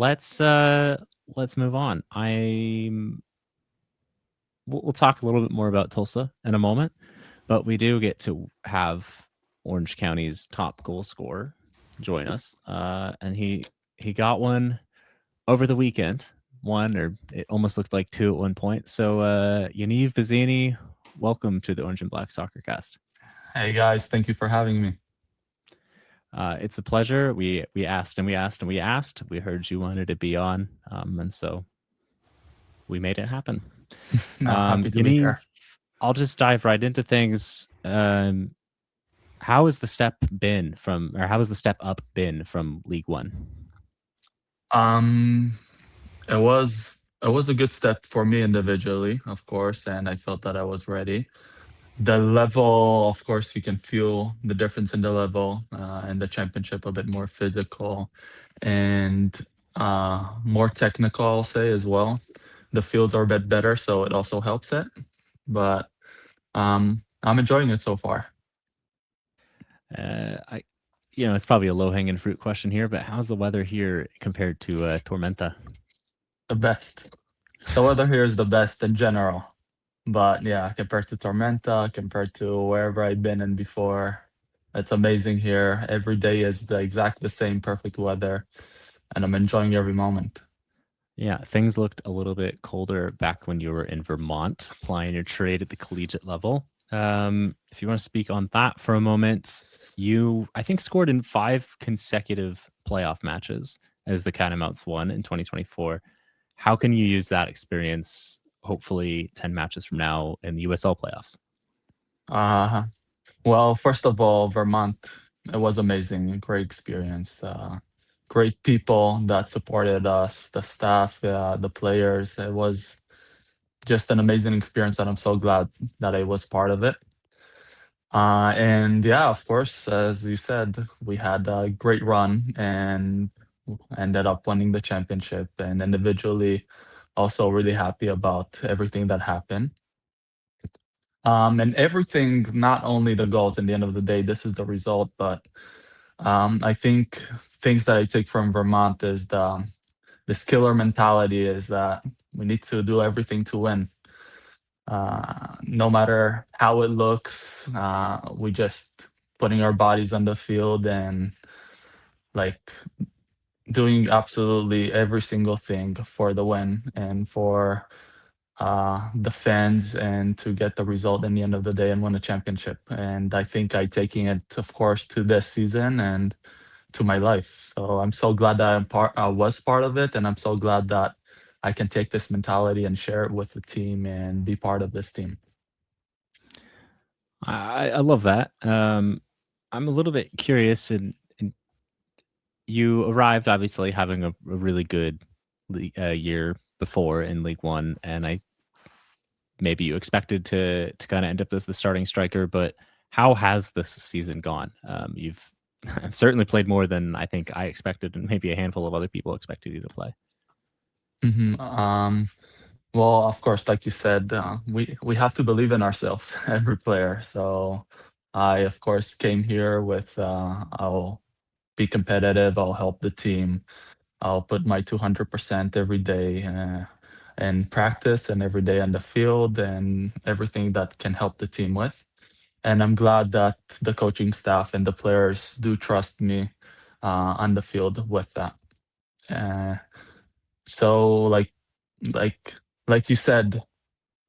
let's move on. We'll talk a little bit more about Tulsa in a moment, but we do get to have Orange County's top goal scorer join us, and he got one over the weekend. One, or it almost looked like two at one point. So, Yaniv Bazini, welcome to the Orange and Black SoccerCast. Hey guys, thank you for having me. It's a pleasure. We asked and we asked and we asked. We heard you wanted to be on, and so we made it happen. No, happy to be Yaniv, here. I'll just dive right into things. How has the step been from, or how has the step up been from League One? Um, it was a good step for me individually, of course, and I felt that I was ready. The level, of course, you can feel the difference in the level, in the championship, a bit more physical and more technical, I'll say as well. The fields are a bit better, so it also helps it. But I'm enjoying it so far. I, it's probably a low hanging fruit question here, but how's the weather here compared to Tormenta? The best. The weather here is the best in general. But yeah, compared to Tormenta, compared to wherever I've been in before, it's amazing here. Every day is the same perfect weather, and I'm enjoying every moment. Yeah, things looked a little bit colder back when you were in Vermont applying your trade at the collegiate level. If you want to speak on that for a moment, you, I think, scored in 5 consecutive playoff matches as the Catamounts won in 2024. How can you use that experience, hopefully 10 matches from now in the USL playoffs? Uh, well, first of all, Vermont, it was amazing, great experience. Great people that supported us, the staff, the players. It was just an amazing experience, and I'm so glad that I was part of it. And yeah, of course, as you said, we had a great run and ended up winning the championship. And individually, also really happy about everything that happened. And everything, not only the goals in the end of the day, this is the result, but I think things that I take from Vermont is the killer mentality is that we need to do everything to win. No matter how it looks, we just putting our bodies on the field and like doing absolutely every single thing for the win and for the fans and to get the result in the end of the day and win a championship. And I think I taking it, of course, to this season and to my life. So I'm so glad that I was part of it, and I'm so glad that I can take this mentality and share it with the team and be part of this team. I love that. I'm a little bit curious, and you arrived obviously having a really good year before in League One, and I maybe you expected to kind of end up as the starting striker, but how has this season gone? You've certainly played more than I think I expected, and maybe a handful of other people expected you to play. Mhm. Well, of course, like you said, we have to believe in ourselves, every player. So I, of course, came here with I'll be competitive. I'll help the team. I'll put my 200% every day in practice and every day on the field and everything that can help the team with. And I'm glad that the coaching staff and the players do trust me on the field with that. Uh, so like like you said,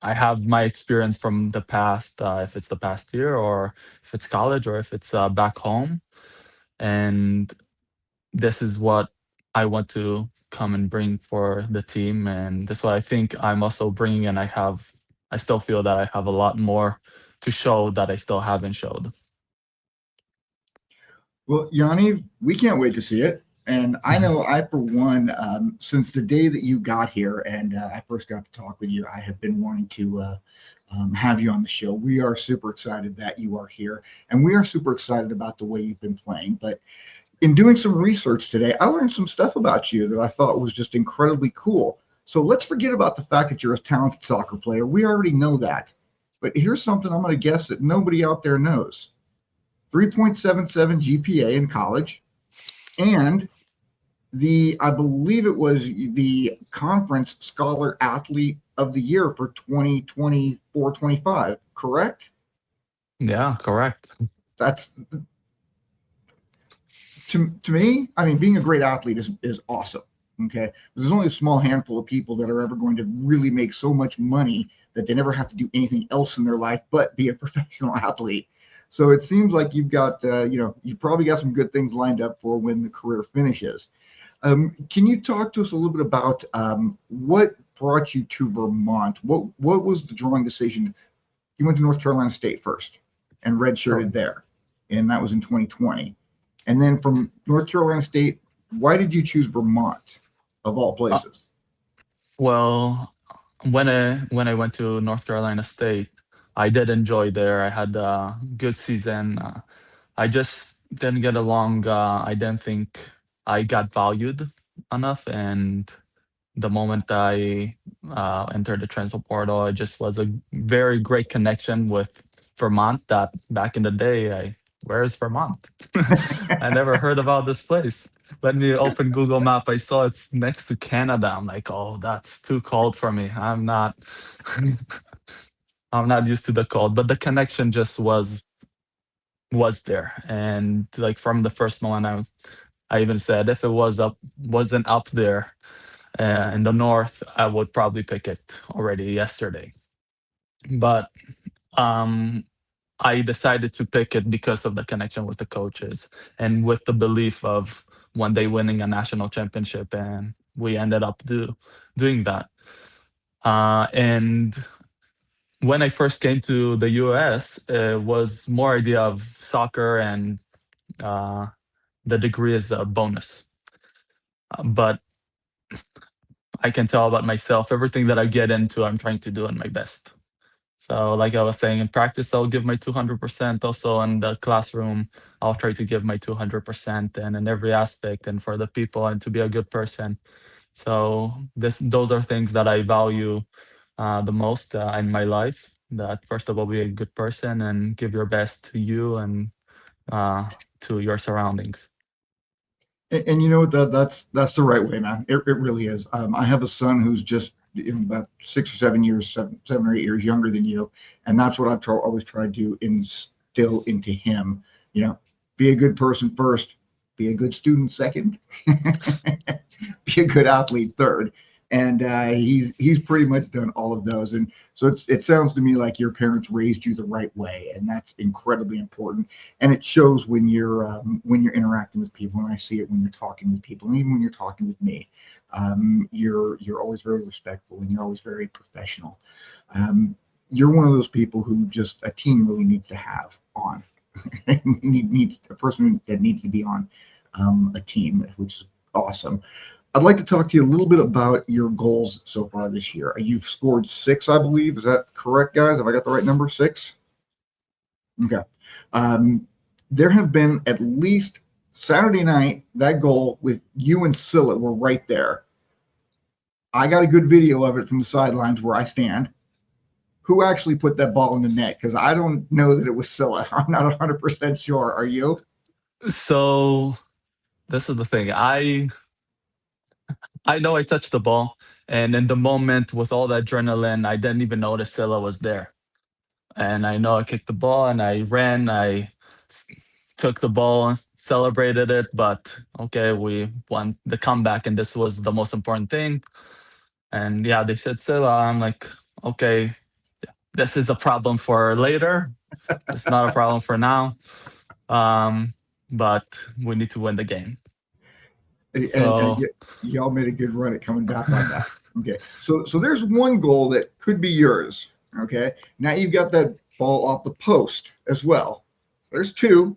I have my experience from the past, if it's the past year or if it's college or if it's back home, and this is what I want to come and bring for the team, and that's what I think I'm also bringing. And I still feel that I have a lot more to show that I still haven't showed. Well, Yanni, we can't wait to see it. And I know I, for one, since the day that you got here and I first got to talk with you, I have been wanting to have you on the show. We are super excited that you are here, and we are super excited about the way you've been playing. But in doing some research today, I learned some stuff about you that I thought was just incredibly cool. So let's forget about the fact that you're a talented soccer player. We already know that. But here's something I'm going to guess that nobody out there knows. 3.77 GPA in college, and I believe it was the conference scholar athlete of the year for 2024-25. Correct? Yeah, correct. That's to me, I mean, being a great athlete is awesome. Okay. There's only a small handful of people that are ever going to really make so much money that they never have to do anything else in their life but be a professional athlete. So it seems like you've got, you probably got some good things lined up for when the career finishes. Can you talk to us a little bit about what brought you to Vermont? What was the drawing decision? You went to North Carolina State first and redshirted there, and that was in 2020. And then from North Carolina State, why did you choose Vermont of all Uh, places? well, when I went to North Carolina State, I did enjoy there. I had a good season. I just didn't get along. I didn't think I got valued enough, and the moment I entered the transfer portal, it just was a very great connection with Vermont. That back in the day, where is Vermont? I never heard about this place. Let me open Google Map. I saw it's next to Canada. I'm like, oh, that's too cold for me. I'm not, I'm not used to the cold. But the connection just was there, and like from the first moment, I even said if it wasn't up there in the north, I would probably pick it already yesterday. But um, I decided to pick it because of the connection with the coaches and with the belief of one day winning a national championship, and we ended up doing that. And when I first came to the US, it was more idea of soccer, and uh, the degree is a bonus. But I can tell about myself, everything that I get into, I'm trying to do in my best. So, like I was saying, in practice, I'll give my 200%. Also, in the classroom, I'll try to give my 200%, and in every aspect, and for the people, and to be a good person. So, those are things that I value the most in my life. That first of all, be a good person and give your best to you and uh, to your surroundings. And you know what? That's the right way, man. It really is. I have a son who's just about 6 or 7 years, 7 or 8 years younger than you, and that's what always tried to instill into him. You know, be a good person first, be a good student second, be a good athlete third. And he's pretty much done all of those. And so it sounds to me like your parents raised you the right way, and that's incredibly important. And it shows when you're interacting with people, and I see it when you're talking with people, and even when you're talking with me. You're always very respectful, and you're always very professional. Um, you're one of those people who just a team really needs to have on. Needs a person that needs to be on a team, which is awesome. I'd like to talk to you a little bit about your goals so far this year. You've scored six, I believe. Is that correct, guys? Have I got the right number? Six? Okay. Um, there have been at least Saturday night, that goal with you and Silla were right there. I got a good video of it from the sidelines where I stand. Who actually put that ball in the net? Because I don't know that it was Silla. I'm not 100% sure. Are you? So this is the thing. I know I touched the ball, and in the moment with all the adrenaline, I didn't even notice Silla was there. And I know I kicked the ball, and I ran. S- took the ball, celebrated it, but okay, we won the comeback, and this was the most important thing. And yeah, they said Silla. I'm like, okay, this is a problem for later. It's not a problem for now. Um, but we need to win the game. And So y'all made a good run at coming back on that. Okay, so there's one goal that could be yours. Okay, now you've got that ball off the post as well. There's two,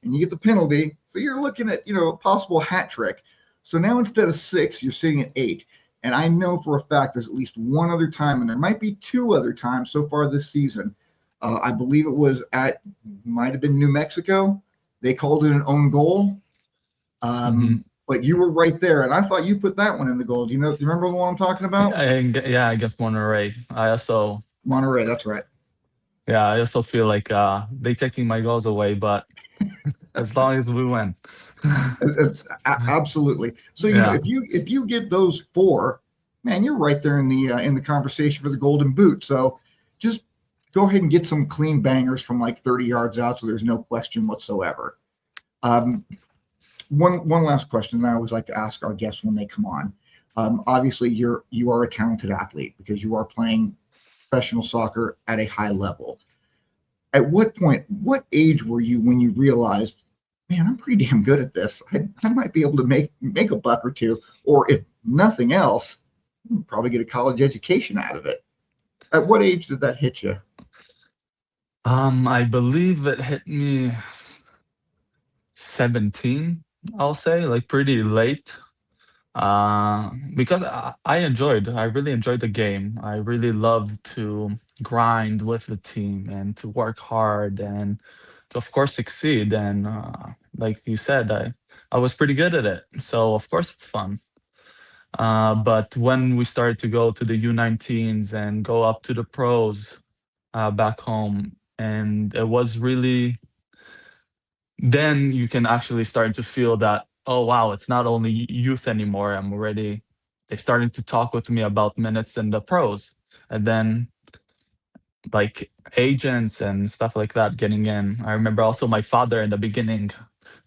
and you get the penalty. So you're looking at a possible hat trick. So now instead of six, you're sitting at eight. And I know for a fact there's at least one other time, and there might be two other times so far this season. I believe it was might have been New Mexico. They called it an own goal. mhm. But you were right there, and I thought you put that one in the goal. Do you remember the one I'm talking about? Yeah, I get Monterey. I also Monterey, that's right. Yeah, I also feel like they taking my goals away, but as long as we win. Absolutely. So Yeah. if you get those four, man, you're right there in the conversation for the Golden Boot. So just go ahead and get some clean bangers from like 30 yards out, so there's no question whatsoever. Um, one last question that I always like to ask our guests when they come on. Obviously, you are a talented athlete because you are playing professional soccer at a high level. At what point, what age were you when you realized, man, I'm pretty damn good at this. I might be able to make a buck or two, or if nothing else, probably get a college education out of it. At what age did that hit you? I believe it hit me 17, I'll say, like pretty late. Because I really enjoyed the game. I really loved to grind with the team and to work hard and to, of course, succeed. And like you said, I was pretty good at it. So, of course, it's fun. But when we started to go to the U19s and go up to the pros back home, and it was really then you can actually start to feel that, oh wow, it's not only youth anymore. I'm already They're starting to talk with me about minutes in the pros. And then like agents and stuff like that getting in. I remember also my father in the beginning,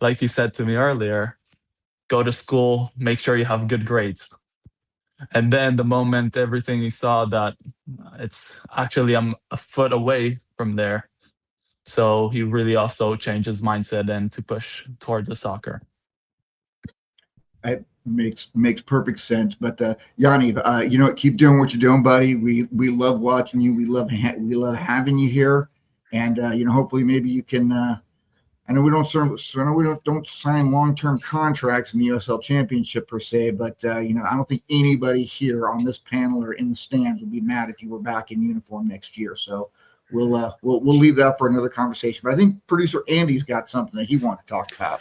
like you said to me earlier, go to school, make sure you have good grades. And then the moment everything he saw that it's actually I'm a foot away from there. So he really also changed his mindset and to push toward the soccer. It makes perfect sense. But Yanni, keep doing what you're doing, buddy. We love watching you. We love having you here, and hopefully maybe you can. I know we don't don't sign long-term contracts in the USL Championship per se, but I don't think anybody here on this panel or in the stands would be mad if you were back in uniform next year. So we'll leave that for another conversation. But I think producer Andy's got something that he wanted to talk about.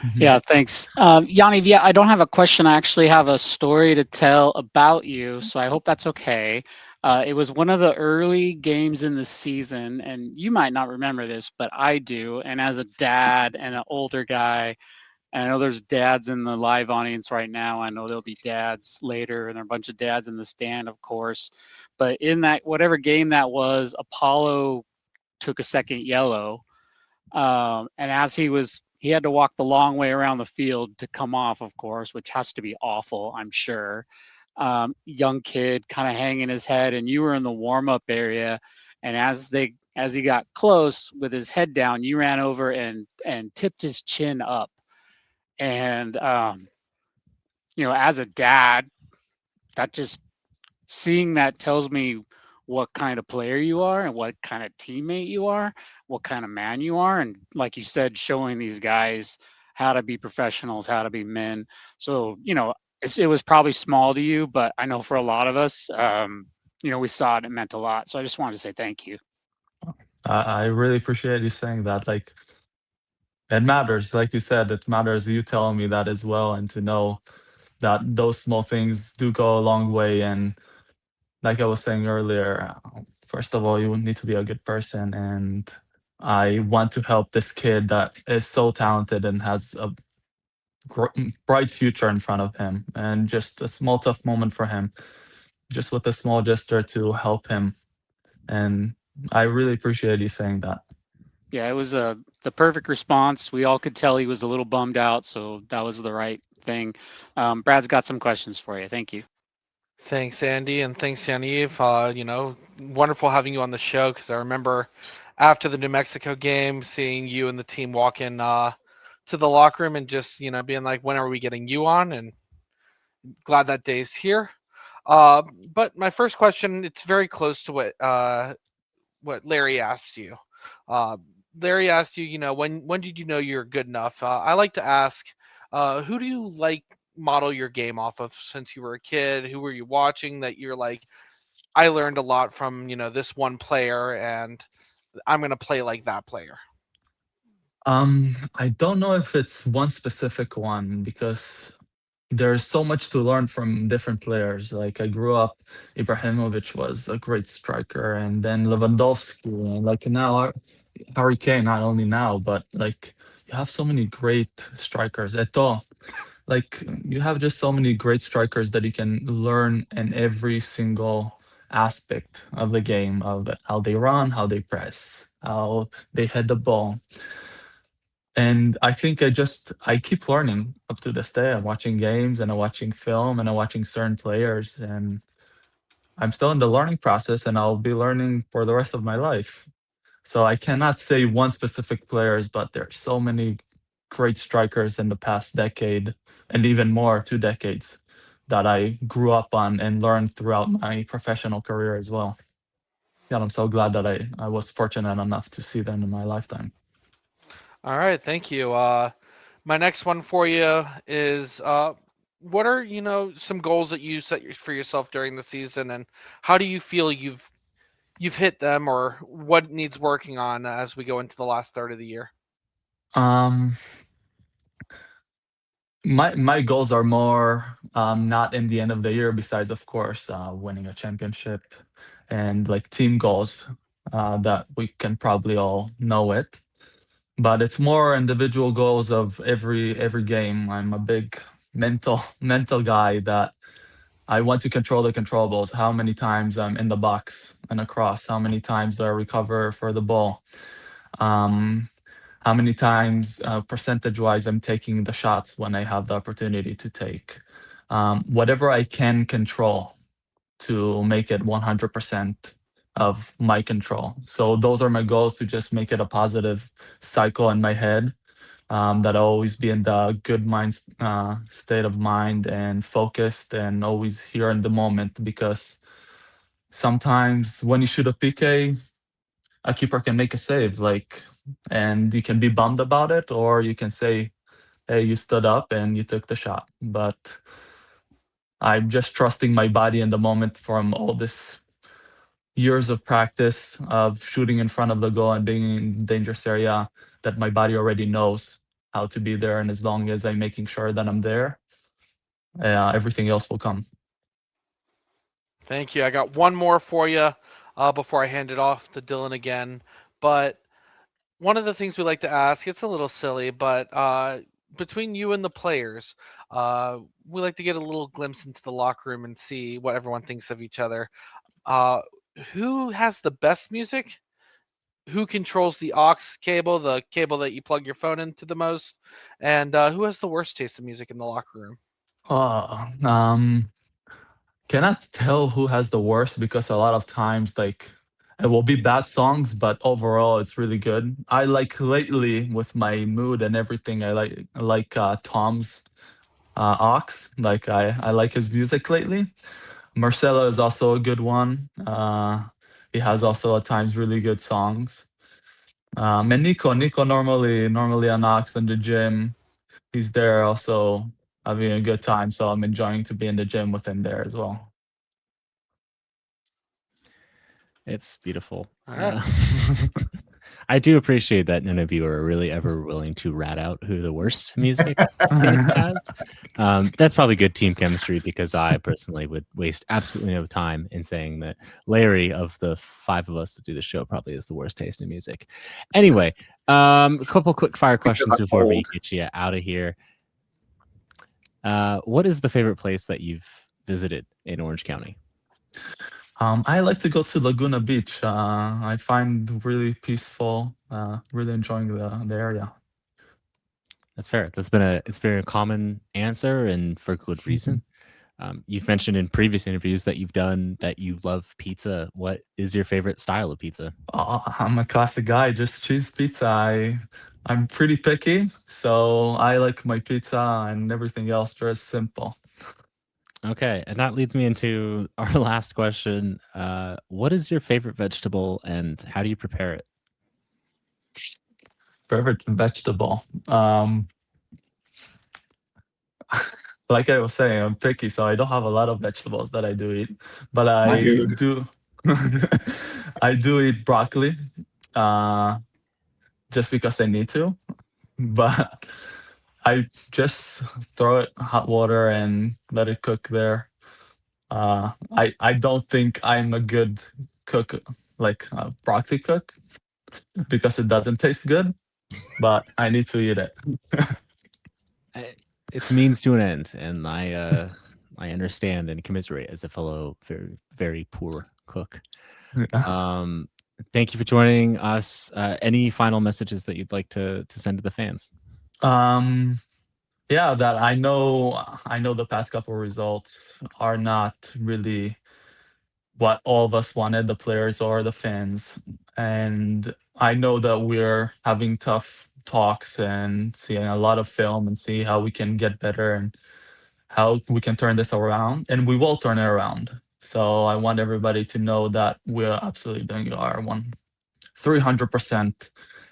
Mhm. Yeah, thanks. Yaniv, yeah, I don't have a question. I actually have a story to tell about you, so I hope that's okay. It was one of the early games in the season, and you might not remember this, but I do. And as a dad and an older guy, and I know there's dads in the live audience right now. I know there'll be dads later, and there are a bunch of dads in the stand, of course. But in that, whatever game that was, Apollo took a second yellow, and as he had to walk the long way around the field to come off, of course, which has to be awful, I'm sure. Young kid kind of hanging his head, and you were in the warm up area. And as he got close with his head down, you ran over and tipped his chin up. And as a dad, that just seeing that tells me what kind of player you are and what kind of teammate you are, what kind of man you are. And like you said, showing these guys how to be professionals, how to be men. So, it was probably small to you, but I know for a lot of us, we saw it, it meant a lot. So I just wanted to say thank you. I really appreciate you saying that. Like, it matters. Like you said, it matters you telling me that as well, and to know that those small things do go a long way. And like I was saying earlier, first of all, you need to be a good person. And I want to help this kid that is so talented and has a bright future in front of him. And just a small tough moment for him, just with a small gesture to help him. And I really appreciate you saying that. Yeah, it was the perfect response. We all could tell he was a little bummed out, so that was the right thing. Brad's got some questions for you. Thank you. Thanks, Andy, and thanks, Yaniv. Wonderful having you on the show because I remember after the New Mexico game, seeing you and the team walk in to the locker room and just being like, "When are we getting you on?" And glad that day's here. But my first question, it's very close to what Larry asked you. Uh, Larry asked you, when did you know you're good enough? I like to ask, who do you like model your game off of since you were a kid? Who were you watching that you're like, I learned a lot from this one player, and I'm gonna play like that player. I don't know if it's one specific one because there's so much to learn from different players. Like I grew up, Ibrahimovic was a great striker, and then Lewandowski, and like now Harry Kane. Not only now, but like you have so many great strikers. Eto, like you have just so many great strikers that you can learn in every single aspect of the game, of how they run, how they press, how they head the ball. And I think I keep learning up to this day. I'm watching games and I'm watching film and I'm watching certain players, and I'm still in the learning process and I'll be learning for the rest of my life. So I cannot say one specific players, but there's so many great strikers in the past decade and even more 2 decades that I grew up on and learned throughout my professional career as well. And I'm so glad that I was fortunate enough to see them in my lifetime. All right, thank you. My next one for you is what are, some goals that you set for yourself during the season, and how do you feel you've hit them, or what needs working on as we go into the last third of the year? Um, my goals are more not in the end of the year, besides of course winning a championship and like team goals that we can probably all know it. But it's more individual goals of every game. I'm a big mental guy that I want to control the controllables. How many times I'm in the box and across? How many times do I recover for the ball? Um, how many times, percentage-wise, I'm taking the shots when I have the opportunity to take. Whatever I can control to make it 100% of my control. So those are my goals, to just make it a positive cycle in my head, that I always be in the good state of mind and focused and always here in the moment, because sometimes when you shoot a PK, a keeper can make a save, like, and you can be bummed about it, or you can say, hey, you stood up and you took the shot. But I'm just trusting my body in the moment from all this years of practice of shooting in front of the goal and being in dangerous area, that my body already knows how to be there. And as long as I'm making sure that I'm there, everything else will come. Thank you. I got one more for you before I hand it off to Dylan again. But one of the things we like to ask, it's a little silly, but between you and the players, we like to get a little glimpse into the locker room and see what everyone thinks of each other. Uh, who has the best music? Who controls the aux cable, the cable that you plug your phone into the most? And who has the worst taste in music in the locker room? Uh, cannot tell who has the worst, because a lot of times, like, it will be bad songs, but overall it's really good. I like lately with my mood and everything, I like Tom's Ox. Like I like his music lately. Marcelo is also a good one. He has also at times really good songs. And Nico normally on Ox in the gym. He's there also having a good time, so I'm enjoying to be in the gym with him there as well. It's beautiful. All right. I do appreciate that none of you are really ever willing to rat out who the worst music taste has. That's probably good team chemistry, because I personally would waste absolutely no time in saying that Larry, of the five of us that do the show, probably is the worst taste in music. Anyway, a couple quick fire questions before we get you out of here. What is the favorite place that you've visited in Orange County? I like to go to Laguna Beach. I find really peaceful. Really enjoying the area. That's fair. It's been a common answer, and for good reason. You've mentioned in previous interviews that you've done that you love pizza. What is your favorite style of pizza? I'm a classic guy. Just cheese pizza. I'm pretty picky, so I like my pizza and everything else just simple. Okay, and that leads me into our last question. What is your favorite vegetable, and how do you prepare it? Favorite vegetable. Like I was saying, I'm picky, so I don't have a lot of vegetables that I do eat, but My I dude. do. I do eat broccoli, uh, just because I need to. But I just throw it hot water and let it cook there. I don't think I'm a good cook, like a broccoli cook, because it doesn't taste good. but I need to eat it. It's means to an end, and I understand and commiserate as a fellow very very poor cook. Thank you for joining us. Any final messages that you'd like to send to the fans? Yeah, that I know the past couple results are not really what all of us wanted, the players or the fans. And I know that we're having tough talks and seeing a lot of film and see how we can get better and how we can turn this around. And we will turn it around. So I want everybody to know that we're absolutely doing our 300%,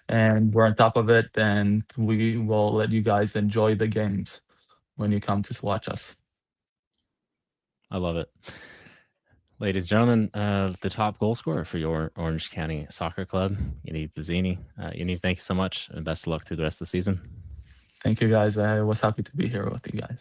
and we're on top of it, and we will let you guys enjoy the games when you come to watch us. I love it. Ladies and gentlemen, the top goal scorer for your Orange County Soccer Club, Yaniv Bazini. Yaniv, thank you so much, and best of luck through the rest of the season. Thank you, guys. I was happy to be here with you guys.